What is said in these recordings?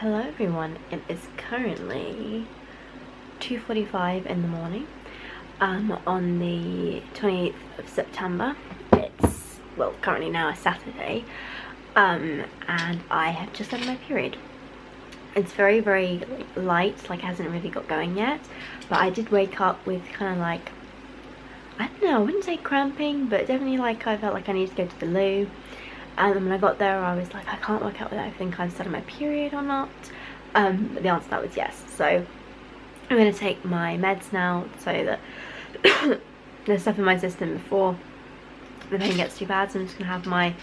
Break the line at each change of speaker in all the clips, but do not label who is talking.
Hello everyone, it is currently 2:45 in the morning on the 28th of September. It's, well, currently now a Saturday, and I have just had my period. It's very light, like it hasn't really got going yet, but I did wake up with kind of like, I don't know, I wouldn't say cramping, but definitely like I felt like I needed to go to the loo. And when I got there, I was like, I can't work out whether I think I've started my period or not. But the answer to that was yes. So I'm going to take my meds now so that there's stuff in my system before the pain gets too bad. So I'm just going to have my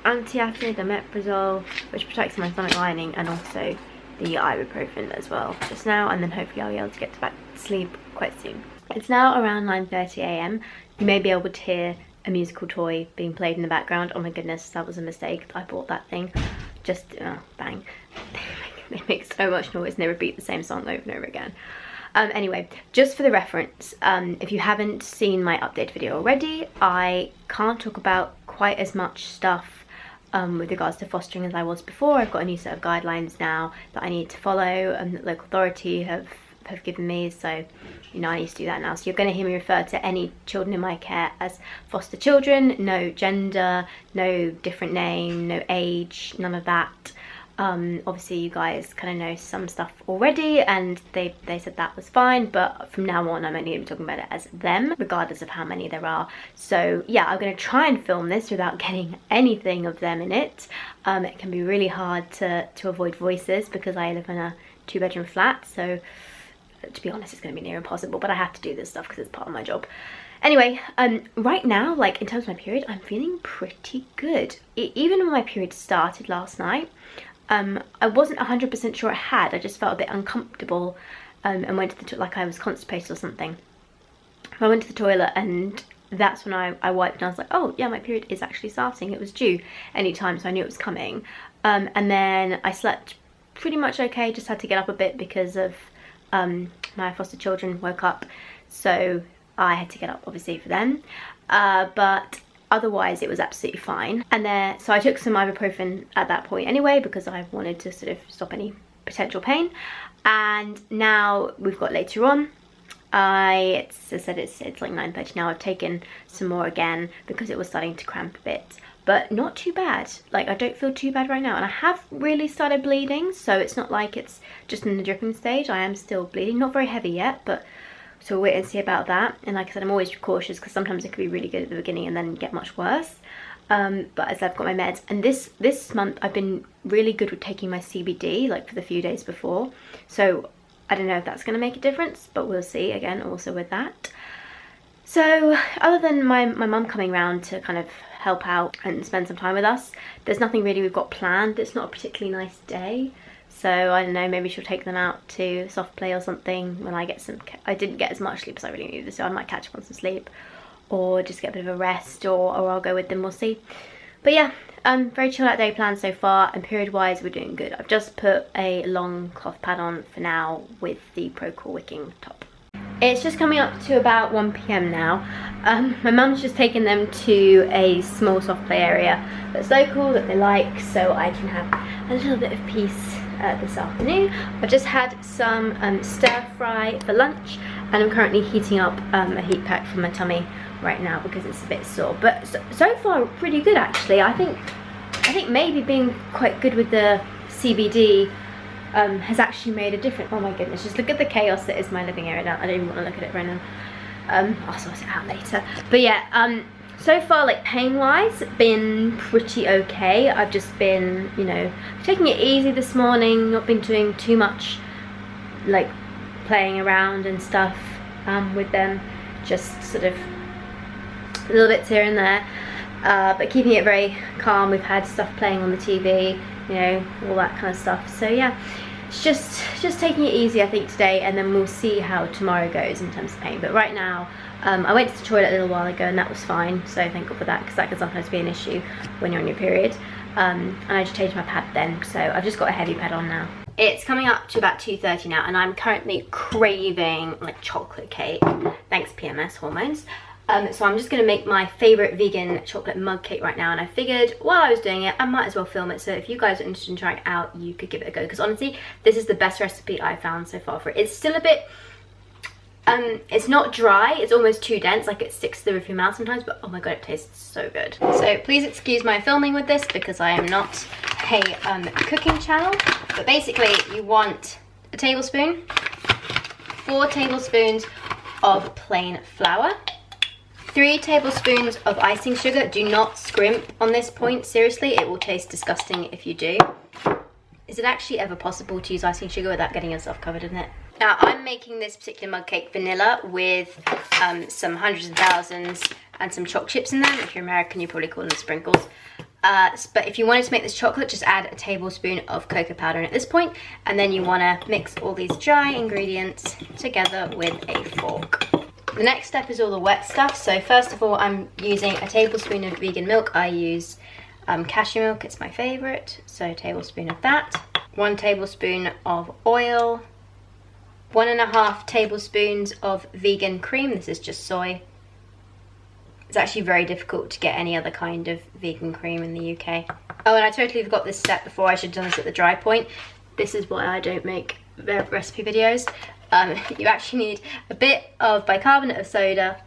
antiacid, omeprazole, which protects my stomach lining, and also the ibuprofen as well just now. And then hopefully I'll be able to get back to sleep quite soon. It's now around 9:30 AM. You may be able to hear a musical toy being played in the background. Oh my goodness, that was a mistake. I bought that thing. Just, bang. They make so much noise and they repeat the same song over and over again. Anyway, just for the reference, if you haven't seen my update video already, I can't talk about quite as much stuff with regards to fostering as I was before. I've got a new set of guidelines now that I need to follow and that local authority have given me, so you know I need to do that now. So you're going to hear me refer to any children in my care as foster children. No gender, no different name, no age, none of that. Obviously you guys kind of know some stuff already and they said that was fine, but from now on I'm only going to be talking about it as them, regardless of how many there are. So yeah, I'm going to try and film this without getting anything of them in it. It can be really hard to avoid voices because I live in a 2-bedroom flat, so to be honest it's going to be near impossible, but I have to do this stuff because it's part of my job. Anyway, right now, like in terms of my period, I'm feeling pretty good. Even when my period started last night, I wasn't 100% sure I had. I just felt a bit uncomfortable and went to the toilet like I was constipated or something. I went to the toilet and that's when I wiped and I was like, oh yeah, my period is actually starting. It was due anytime, so I knew it was coming. And then I slept pretty much okay, just had to get up a bit because of my foster children woke up, so I had to get up obviously for them, but otherwise it was absolutely fine. And then so I took some ibuprofen at that point anyway because I wanted to sort of stop any potential pain. And now we've got later on, as I said, it's like 9:30 now. I've taken some more again because it was starting to cramp a bit, but not too bad. Like I don't feel too bad right now, and I have really started bleeding, so it's not like it's just in the dripping stage. I am still bleeding, not very heavy yet, but so we'll wait and see about that. And like I said, I'm always cautious because sometimes it can be really good at the beginning and then get much worse. But as I've got my meds, and this month I've been really good with taking my CBD, like for the few days before, so I don't know if that's going to make a difference, but we'll see again also with that. So other than my mum coming round to kind of help out and spend some time with us, there's nothing really we've got planned. It's not a particularly nice day, so I don't know, maybe she'll take them out to soft play or something when I get some. I didn't get as much sleep as I really needed, so I might catch up on some sleep or just get a bit of a rest, or I'll go with them, we'll see. But yeah, very chill out day planned so far, and period wise we're doing good. I've just put a long cloth pad on for now with the Procore wicking top. It's just coming up to about 1 PM now. My mum's just taken them to a small soft play area that's local, that they like, so I can have a little bit of peace this afternoon. I've just had some stir fry for lunch, and I'm currently heating up a heat pack for my tummy right now because it's a bit sore. But so far pretty good actually. I think maybe being quite good with the CBD has actually made a difference. Oh my goodness, just look at the chaos that is my living area now. I don't even want to look at it right now. I'll sort it out later. But yeah, so far, like pain wise, been pretty okay. I've just been, you know, taking it easy this morning, not been doing too much like playing around and stuff with them, just sort of little bits here and there, but keeping it very calm. We've had stuff playing on the TV, you know, all that kind of stuff. So yeah, it's just taking it easy I think today, and then we'll see how tomorrow goes in terms of pain. But right now, I went to the toilet a little while ago and that was fine, so thank God for that, because that can sometimes be an issue when you're on your period. And I just changed my pad then, so I've just got a heavy pad on now. It's coming up to about 2:30 now, and I'm currently craving like chocolate cake, thanks PMS hormones. So I'm just going to make my favourite vegan chocolate mug cake right now, and I figured while I was doing it I might as well film it, so if you guys are interested in trying it out you could give it a go, because honestly this is the best recipe I've found so far for it. It's still a bit, it's not dry, it's almost too dense, like it sticks to the roof of your mouth sometimes, but oh my god, it tastes so good. So please excuse my filming with this because I am not a cooking channel, but basically you want a tablespoon, 4 tablespoons of plain flour, 3 tablespoons of icing sugar. Do not scrimp on this point, seriously, it will taste disgusting if you do. Is it actually ever possible to use icing sugar without getting yourself covered in it? Now I'm making this particular mug cake vanilla with some hundreds and thousands and some choc chips in them. If you're American you probably call them sprinkles. But if you wanted to make this chocolate, just add a tablespoon of cocoa powder in at this point, and then you want to mix all these dry ingredients together with a fork. The next step is all the wet stuff. So first of all I'm using a tablespoon of vegan milk. I use cashew milk, it's my favourite, so a tablespoon of that. 1 tablespoon of oil, 1.5 tablespoons of vegan cream. This is just soy. It's actually very difficult to get any other kind of vegan cream in the UK. Oh, and I totally forgot this step before. I should have done this at the dry point. This is why I don't make recipe videos. You actually need a bit of bicarbonate of soda.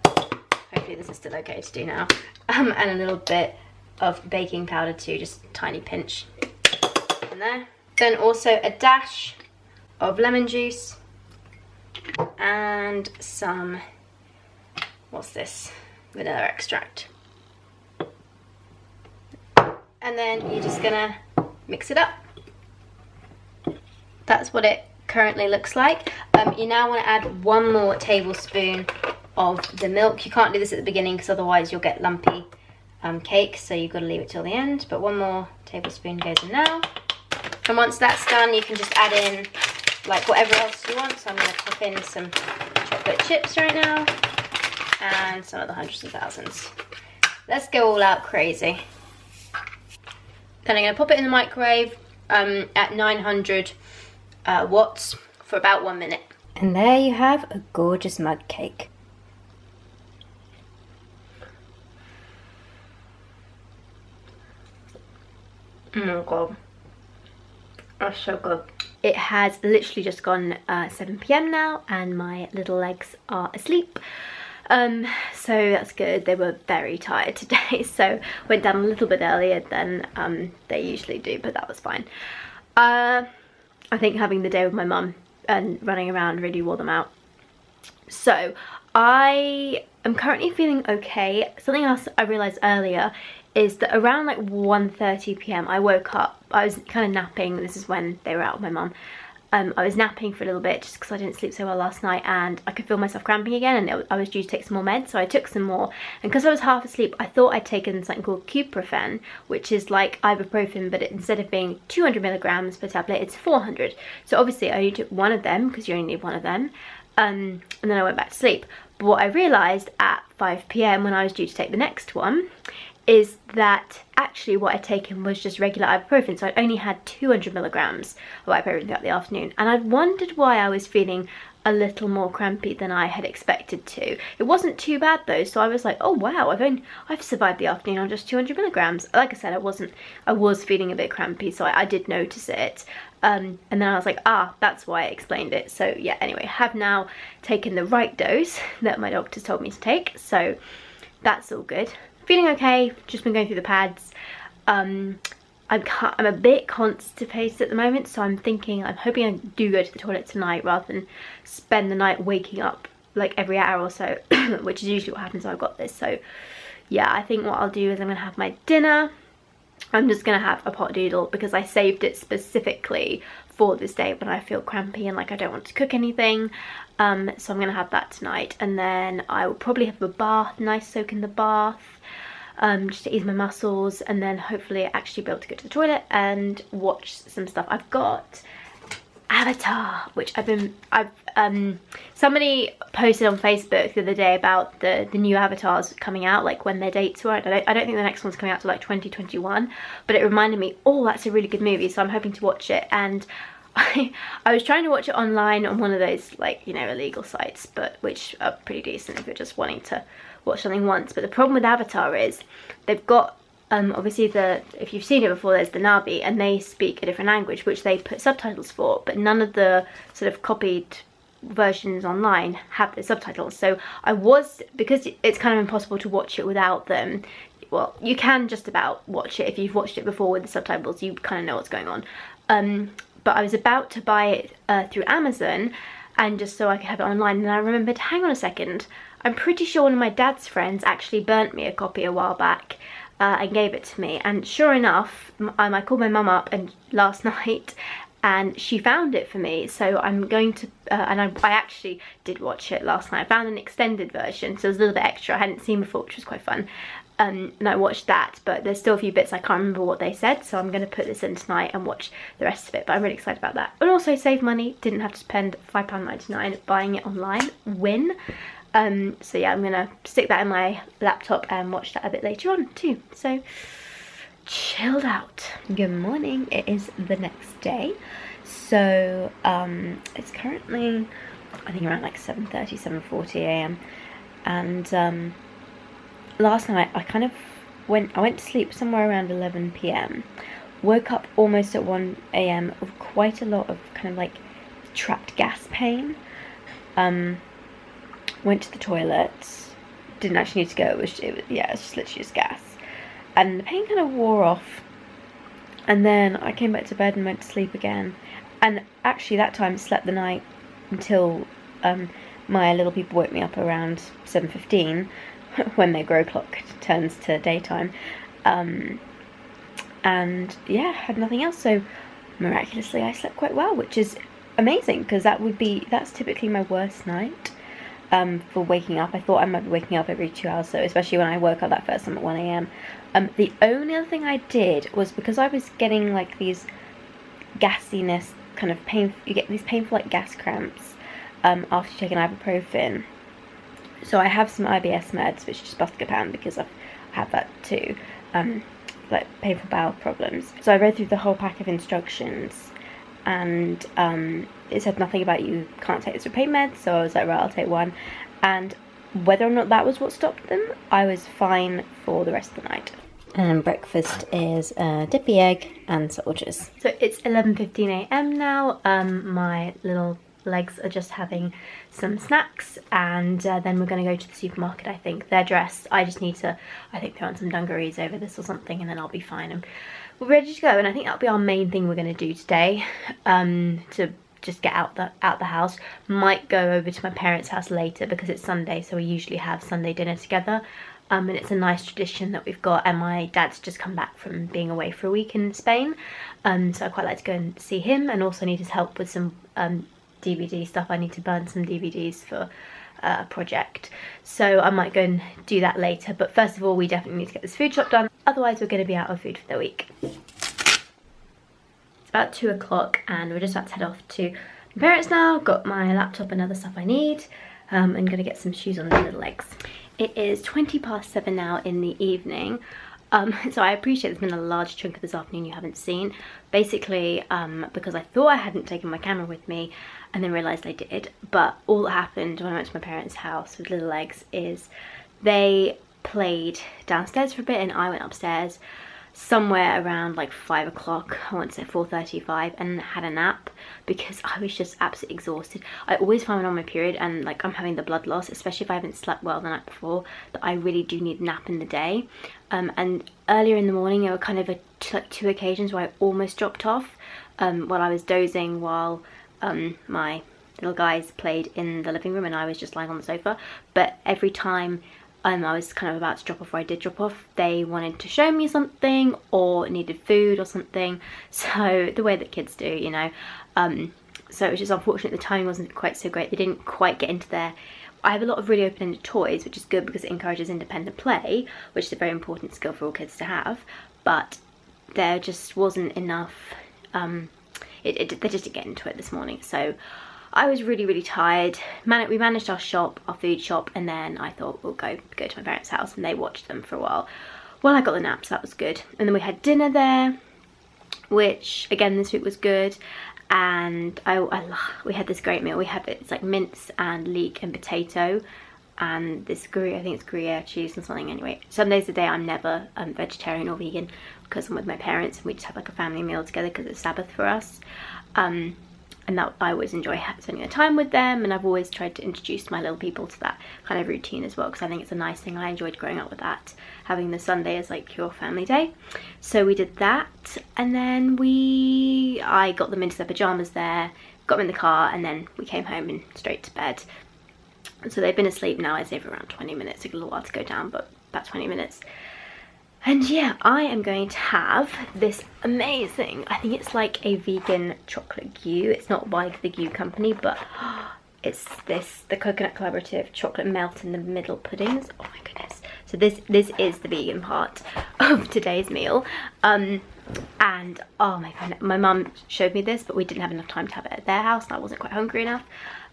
Hopefully this is still okay to do now. And a little bit of baking powder too, just a tiny pinch in there. Then also a dash of lemon juice and some, what's this, vanilla extract. And then you're just gonna mix it up. That's what it currently looks like. You now want to add 1 more tablespoon of the milk. You can't do this at the beginning because otherwise you'll get lumpy cake, so you've got to leave it till the end, but 1 more tablespoon goes in now. And once that's done you can just add in like whatever else you want. So I'm going to pop in some chocolate chips right now and some of the hundreds and thousands. Let's go all out crazy. Then I'm going to pop it in the microwave at 900 watts for about 1 minute. And there you have a gorgeous mug cake. Oh my god, that's so good. It has literally just gone 7 PM now and my little legs are asleep. So that's good. They were very tired today, so went down a little bit earlier than they usually do, but that was fine. I think having the day with my mum and running around really wore them out. So I am currently feeling okay. Something else I realised earlier is that around like 1:30 PM I woke up. I was kind of napping. This is when they were out with my mum. I was napping for a little bit just because I didn't sleep so well last night, and I could feel myself cramping again, and I was due to take some more meds, so I took some more. And because I was half asleep, I thought I'd taken something called Cuprofen, which is like ibuprofen, but instead of being 200 milligrams per tablet, it's 400. So obviously I only took 1 of them because you only need 1 of them, and then I went back to sleep. But what I realised at 5 PM when I was due to take the next one is that actually what I'd taken was just regular ibuprofen, so I'd only had 200 milligrams of ibuprofen throughout the afternoon, and I'd wondered why I was feeling a little more crampy than I had expected to. It wasn't too bad though, so I was like, oh wow, I've survived the afternoon on just 200 milligrams. Like I said, I was feeling a bit crampy, so I did notice it. And then I was like, ah, that's why I explained it. So yeah, anyway, I have now taken the right dose that my doctors told me to take, so that's all good. Feeling okay, just been going through the pads. I'm a bit constipated at the moment, so I'm hoping I do go to the toilet tonight rather than spend the night waking up like every hour or so, which is usually what happens when I've got this. So yeah, I think what I'll do is I'm gonna have my dinner. I'm just gonna have a pot noodle because I saved it specifically for this day when I feel crampy and like I don't want to cook anything. So I'm gonna have that tonight, and then I will probably have a bath, nice soak in the bath, just to ease my muscles, and then hopefully actually be able to go to the toilet and watch some stuff. I've got Avatar, which somebody posted on Facebook the other day about the new Avatars coming out, like when their dates were. I don't think the next one's coming out till like 2021, but it reminded me, oh, that's a really good movie, so I'm hoping to watch it. And I was trying to watch it online on one of those, like, you know, illegal sites, but which are pretty decent if you're just wanting to watch something once. But the problem with Avatar is they've got obviously if you've seen it before, there's the Na'vi, and they speak a different language which they put subtitles for, but none of the sort of copied versions online have the subtitles. So because it's kind of impossible to watch it without them. Well, you can just about watch it if you've watched it before with the subtitles. You kind of know what's going on. But I was about to buy it through Amazon, and just so I could have it online, and I remembered, hang on a second, I'm pretty sure one of my dad's friends actually burnt me a copy a while back and gave it to me. And sure enough, I called my mum up last night, and she found it for me. So I'm going to, and I actually did watch it last night. I found an extended version, so it was a little bit extra I hadn't seen before, which was quite fun. And I watched that, but there's still a few bits I can't remember what they said, so I'm going to put this in tonight and watch the rest of it. But I'm really excited about that. And also save money, didn't have to spend £5.99 buying it online. Win. So yeah, I'm going to stick that in my laptop and watch that a bit later on too. So chilled out. Good morning, it is the next day. So it's currently, I think, around like 7:30, 7:40 a.m. and last night I went to sleep somewhere around 11 p.m. Woke up almost at 1 a.m. with quite a lot of kind of like trapped gas pain. Went to the toilet, didn't actually need to go, it was just literally just gas. And the pain kind of wore off, and then I came back to bed and went to sleep again. And actually that time slept the night until my little people woke me up around 7:15 when their grow clock turns to daytime. And yeah, had nothing else, so miraculously I slept quite well, which is amazing, because that's typically my worst night for waking up. I thought I might be waking up every 2 hours, so especially when I woke up that first time at 1 a.m. The only other thing I did was, because I was getting like these gassiness kind of pain, you get these painful like gas cramps after taking ibuprofen. So I have some IBS meds, which is Buscopan, because I've had that too, like painful bowel problems. So I read through the whole pack of instructions, and it said nothing about you can't take this with pain meds, so I was like, right, I'll take one. And whether or not that was what stopped them, I was fine for the rest of the night. And breakfast is a dippy egg and soldiers. So it's 11:15 a.m. now. My little legs are just having some snacks, and then we're going to go to the supermarket. I think they're dressed. I just need to, I think, throw on some dungarees over this or something, and then I'll be fine and we're ready to go. And I think that'll be our main thing we're going to do today, to just get out the house. Might go over to my parents' house later because it's Sunday, so we usually have Sunday dinner together. And it's a nice tradition that we've got, and my dad's just come back from being away for a week in Spain, so I quite like to go and see him, and also need his help with some DVD stuff. I need to burn some DVDs for a project, so I might go and do that later. But first of all, we definitely need to get this food shop done, otherwise we're going to be out of food for the week. It's about 2 o'clock and we're just about to head off to my parents now. Got my laptop and other stuff I need. I'm going to get some shoes on the little legs. It is 7:20 now in the evening. So I appreciate there's been a large chunk of this afternoon you haven't seen. Basically, because I thought I hadn't taken my camera with me and then realised I did. But all that happened when I went to my parents' house with little legs is they played downstairs for a bit and I went upstairs somewhere around like 5 o'clock, I want to say 4:35, and had a nap because I was just absolutely exhausted. I always find when I'm on my period and like I'm having the blood loss, especially if I haven't slept well the night before, that I really do need a nap in the day. And earlier in the morning there were kind of like 2 occasions where I almost dropped off while I was dozing, while my little guys played in the living room and I was just lying on the sofa. But every time I was kind of about to drop off, or I did drop off, they wanted to show me something or needed food or something. So the way that kids do, you know. So it was just unfortunate the timing wasn't quite so great. They didn't quite get into their... I have a lot of really open-ended toys, which is good because it encourages independent play, which is a very important skill for all kids to have. But there just wasn't enough... they just didn't get into it this morning. So I was really, really tired. We managed our food shop, and then I thought we'll go to my parents' house, and they watched them for a while. Well, I got the nap, so that was good. And then we had dinner there, which again this week was good. And we had this great meal. It's like mince and leek and potato, and this Gruyere, I think it's Gruyere cheese and something. Anyway, Sunday's the day I'm never vegetarian or vegan, because I'm with my parents and we just have like a family meal together because it's Sabbath for us. And that I always enjoy spending the time with them, and I've always tried to introduce my little people to that kind of routine as well, because I think it's a nice thing. I enjoyed growing up with that, having the Sunday as like your family day. So we did that, and then I got them into their pajamas there, got them in the car, and then we came home and straight to bed. So they've been asleep now, I'd say, for around 20 minutes. It took a little while to go down, but about 20 minutes. And yeah, I am going to have this amazing, I think it's like a vegan chocolate Gu. It's not by the Gu company, but it's the Coconut Collaborative chocolate melt in the middle puddings. Oh my goodness. So this is the vegan part of today's meal. And oh my god, my mum showed me this, but we didn't have enough time to have it at their house and I wasn't quite hungry enough.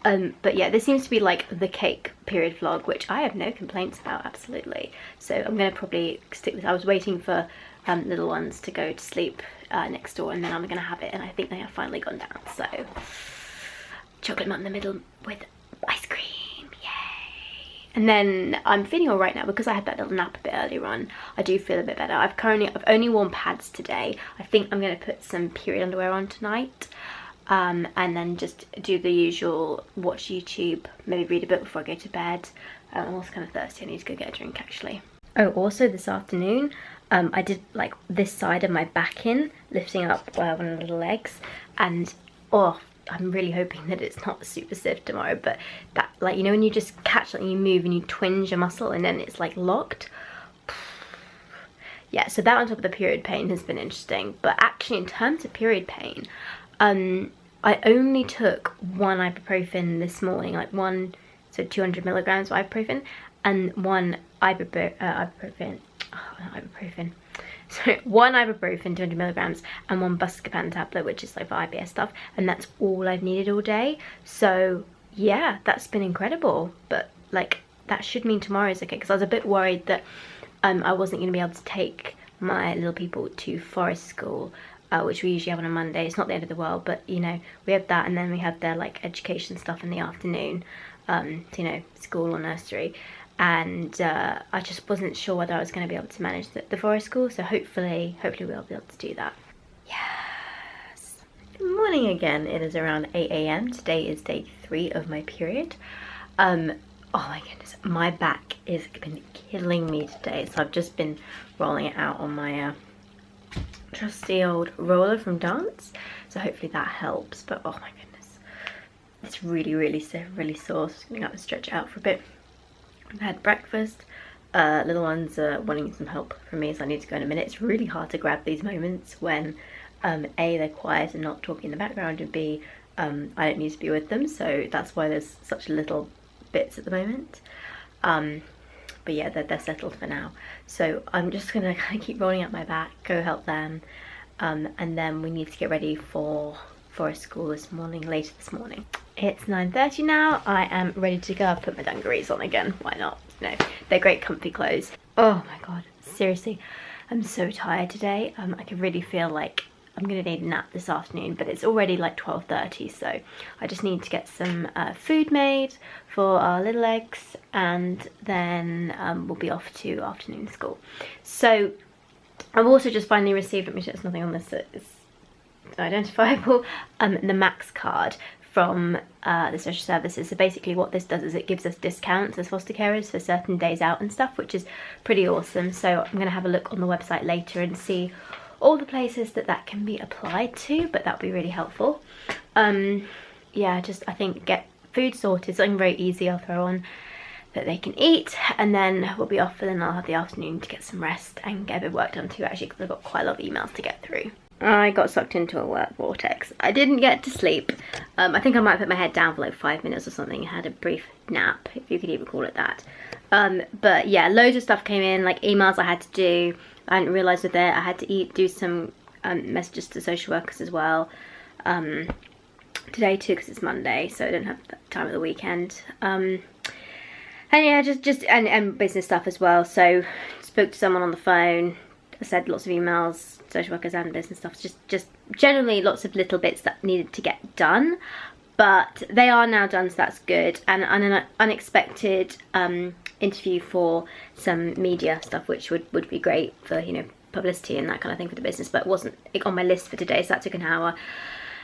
But yeah, this seems to be like the cake period vlog, which I have no complaints about, absolutely. So I'm going to probably stick with this. I was waiting for little ones to go to sleep next door, and then I'm going to have it, and I think they have finally gone down. So chocolate melt in the middle with ice cream, yay! And then I'm feeling alright now because I had that little nap a bit earlier on. I do feel a bit better. I've only worn pads today. I think I'm going to put some period underwear on tonight. And then just do the usual, watch YouTube, maybe read a book before I go to bed. I'm also kind of thirsty, I need to go get a drink actually. Oh, also this afternoon, I did like this side of my back in, lifting up one of the little legs, and oh, I'm really hoping that it's not super stiff tomorrow, but that, like, you know when you just catch something, you move and you twinge a muscle and then it's like locked? Yeah, so that on top of the period pain has been interesting, but actually in terms of period pain, I only took one ibuprofen this morning, like so 200 milligrams of ibuprofen, and one ibuprofen, so one ibuprofen, 200 milligrams, and one Buscopan tablet, which is like for IBS stuff, and that's all I've needed all day. So yeah, that's been incredible, but like that should mean tomorrow's okay, because I was a bit worried that I wasn't going to be able to take my little people to forest school, which we usually have on a Monday. It's not the end of the world, but you know, we have that, and then we have their like education stuff in the afternoon, you know, school or nursery, and I just wasn't sure whether I was going to be able to manage the forest school, so hopefully we'll be able to do that. Yes. Good morning again. It is around 8 AM. Today is day 3 of my period. Oh my goodness, my back has been killing me today, so I've just been rolling it out on my trusty old roller from dance, so hopefully that helps. But oh my goodness, it's really stiff, really sore, so I'm just gonna have to stretch it out for a bit. I've had breakfast. Little ones are wanting some help from me, so I need to go in a minute. It's really hard to grab these moments when A, they're quiet and not talking in the background, and B, I don't need to be with them, so that's why there's such little bits at the moment. But yeah, they're settled for now, so I'm just gonna kind of keep rolling out my back, go help them, and then we need to get ready for forest school later this morning. It's 9:30 now. I am ready to go. I've put my dungarees on again, why not? No, they're great comfy clothes. Oh my god, seriously, I'm so tired today. I can really feel like I'm gonna need a nap this afternoon, but it's already like 12:30, so I just need to get some food made for our little eggs, and then we'll be off to afternoon school. So I've also just finally received, let me check, there's nothing on this that is identifiable, the Max card from the social services. So basically what this does is it gives us discounts as foster carers for certain days out and stuff, which is pretty awesome. So I'm gonna have a look on the website later and see all the places that can be applied to, but that would be really helpful. Yeah, just I think get food sorted, something very easy I'll throw on that they can eat, and then we'll be off, and then I'll have the afternoon to get some rest and get a bit of work done too, actually, because I've got quite a lot of emails to get through. I got sucked into a work vortex. I didn't get to sleep. I think I might put my head down for like 5 minutes or something, had a brief nap, if you could even call it that. But yeah, loads of stuff came in, like emails I had to do. I hadn't realised with it. I had to do some messages to social workers as well. Today too, because it's Monday, so I don't have time at the weekend. And yeah, and business stuff as well. So spoke to someone on the phone. I said lots of emails, social workers and business stuff. Just generally lots of little bits that needed to get done. but they are now done, so that's good. And an unexpected interview for some media stuff, which would be great for, you know, publicity and that kind of thing for the business, but it wasn't on my list for today, so that took an hour.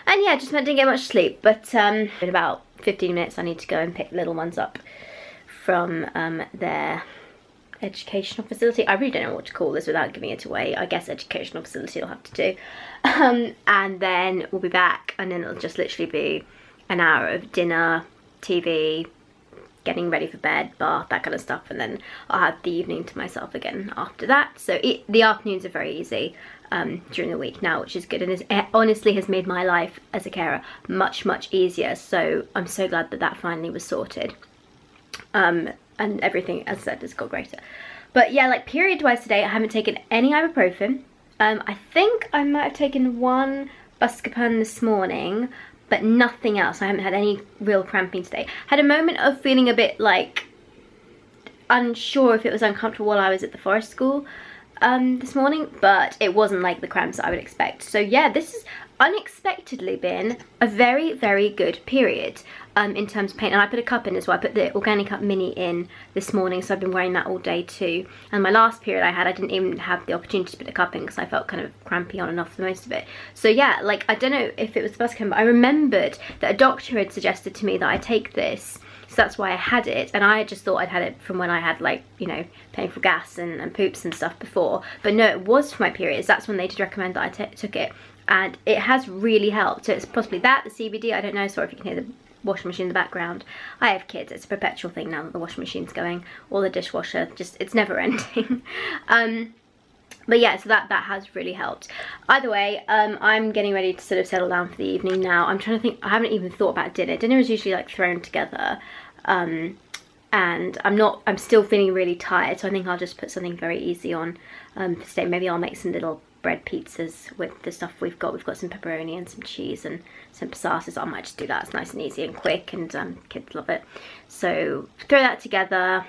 And yeah, just didn't get much sleep, but in about 15 minutes I need to go and pick the little ones up from their educational facility. I really don't know what to call this without giving it away. I guess educational facility will have to do. And then we'll be back, and then it'll just literally be an hour of dinner, TV, getting ready for bed, bath, that kind of stuff, and then I'll have the evening to myself again after that. So the afternoons are very easy during the week now, which is good, and it honestly has made my life as a carer much easier. So I'm so glad that that finally was sorted. And everything, as I said, has got greater. But yeah, like period wise today, I haven't taken any ibuprofen. I think I might have taken one Buscopan this morning, but nothing else. I haven't had any real cramping today. Had a moment of feeling a bit like unsure if it was uncomfortable while I was at the forest school this morning, but it wasn't like the cramps that I would expect. So yeah, this has unexpectedly been a very good period in terms of pain. And I put a cup in as well. I put the Organic Cup Mini in this morning, so I've been wearing that all day too. And my last period I didn't even have the opportunity to put a cup in because I felt kind of crampy on and off for most of it. So yeah, like I don't know if it was the Buscopan, but I remembered that a doctor had suggested to me that I take this. So that's why I had it, and I just thought I'd had it from when I had, like, you know, painful gas and poops and stuff before. But no, it was for my periods. That's when they did recommend that I took it, and it has really helped. So it's possibly that, the CBD, I don't know. Sorry if you can hear the washing machine in the background. I have kids, it's a perpetual thing now that the washing machine's going, or the dishwasher, just, it's never ending. But yeah, so that has really helped. Either way, I'm getting ready to sort of settle down for the evening now. I'm trying to think, I haven't even thought about dinner. Dinner is usually like thrown together. And I'm still feeling really tired, so I think I'll just put something very easy on for today. Maybe I'll make some little bread pizzas with the stuff we've got. We've got some pepperoni and some cheese and some pastas. So I might just do that. It's nice and easy and quick, and kids love it. So throw that together,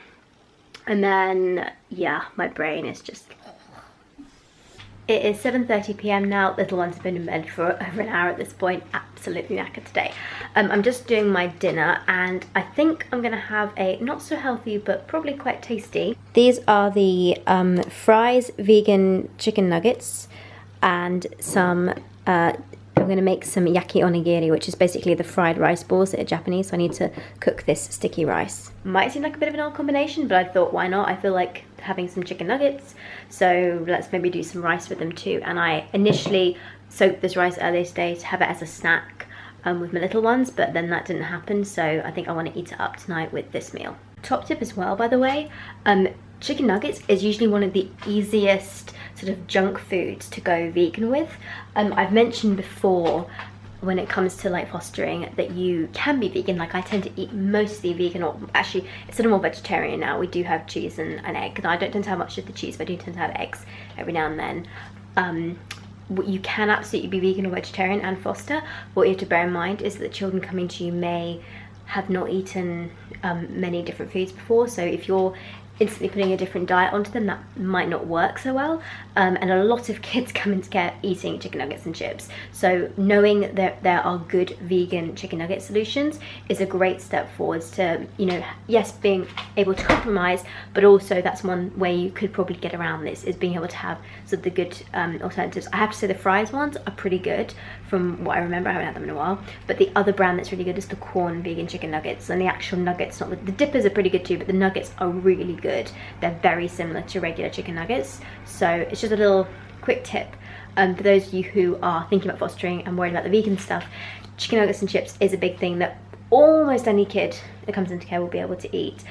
and then yeah, my brain is just... It is 7:30 p.m. now. Little ones have been in bed for over an hour at this point. Absolutely knackered today. I'm just doing my dinner, and I think I'm gonna have a not so healthy but probably quite tasty. These are the Fry's vegan chicken nuggets, and some I'm gonna make some yaki onigiri, which is basically the fried rice balls that are Japanese. So I need to cook this sticky rice. Might seem like a bit of an odd combination, but I thought, why not? I feel like having some chicken nuggets, so let's maybe do some rice with them too. And I initially soaked this rice earlier today to have it as a snack with my little ones, but then that didn't happen, so I think I want to eat it up tonight with this meal. Top tip as well, by the way, chicken nuggets is usually one of the easiest sort of junk foods to go vegan with. I've mentioned before, when it comes to like fostering, that you can be vegan. Like I tend to eat mostly vegan, or actually instead of more vegetarian now, we do have cheese and egg. I don't tend to have much of the cheese, but I do tend to have eggs every now and then. You can absolutely be vegan or vegetarian and foster. What you have to bear in mind is that children coming to you may have not eaten many different foods before, so if you're instantly putting a different diet onto them, that might not work so well. And a lot of kids come into care eating chicken nuggets and chips, so knowing that there are good vegan chicken nugget solutions is a great step forwards to, you know, yes, being able to compromise, but also that's one way you could probably get around this, is being able to have sort of the good alternatives. I have to say the Fry's ones are pretty good from what I remember. I haven't had them in a while, but the other brand that's really good is the Quorn vegan chicken nuggets, and the actual nuggets, not the dippers are pretty good too, but the nuggets are really good. They're very similar to regular chicken nuggets. So it's just a little quick tip for those of you who are thinking about fostering and worried about the vegan stuff. Chicken nuggets and chips is a big thing that almost any kid that comes into care will be able to eat.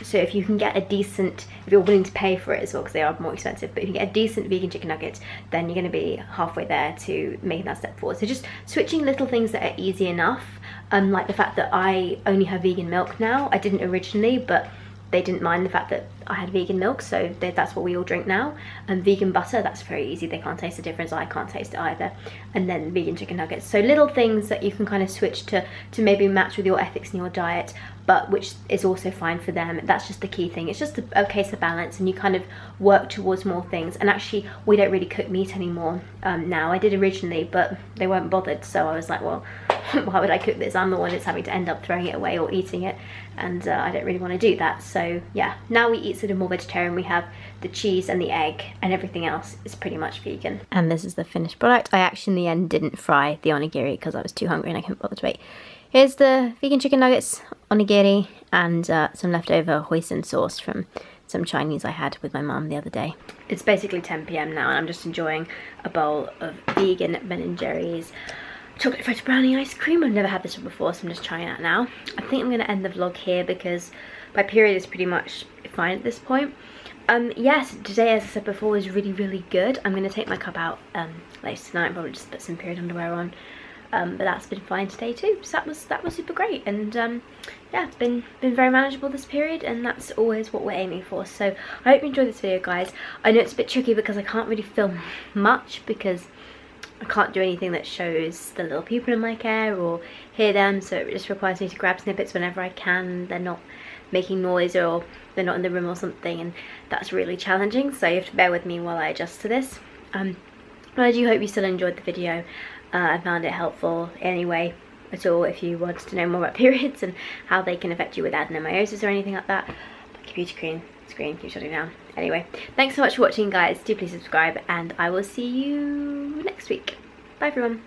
So if you can get a decent, if you're willing to pay for it as well, because they are more expensive, but if you get a decent vegan chicken nugget, then you're going to be halfway there to making that step forward. So just switching little things that are easy enough, like the fact that I only have vegan milk now. I didn't originally, but they didn't mind the fact that I had vegan milk, so that's what we all drink now. And vegan butter, that's very easy. They can't taste the difference. I can't taste it either. And then vegan chicken nuggets. So little things that you can kind of switch to maybe match with your ethics and your diet, but which is also fine for them. That's just the key thing. It's just a case of balance, and you kind of work towards more things. And actually, we don't really cook meat anymore now. I did originally, but they weren't bothered, so I was like, well, why would I cook this? I'm the one that's having to end up throwing it away or eating it, and I don't really want to do that. So yeah, now we eat sort of more vegetarian. We have the cheese and the egg, and everything else is pretty much vegan. And this is the finished product. I actually in the end didn't fry the onigiri because I was too hungry and I couldn't bother to wait. Here's the vegan chicken nuggets, onigiri, and some leftover hoisin sauce from some Chinese I had with my mum the other day. It's basically 10 PM now, and I'm just enjoying a bowl of vegan Ben & Jerry's chocolate fudge brownie ice cream. I've never had this before, so I'm just trying it out now. I think I'm going to end the vlog here because my period is pretty much fine at this point. Yes, today, as I said before, was really good. I'm going to take my cup out later tonight, probably just put some period underwear on. But that's been fine today too, so that was super great. And yeah, it's been very manageable this period, and that's always what we're aiming for. So I hope you enjoyed this video, guys. I know it's a bit tricky because I can't really film much because I can't do anything that shows the little people in my care or hear them, so it just requires me to grab snippets whenever I can. They're not making noise or they're not in the room or something, and that's really challenging, so you have to bear with me while I adjust to this. But I do hope you still enjoyed the video. I found it helpful anyway at all if you wanted to know more about periods and how they can affect you with adenomyosis or anything like that. My computer screen keeps shutting down. Anyway, thanks so much for watching, guys. Do please subscribe, and I will see you next week. Bye everyone.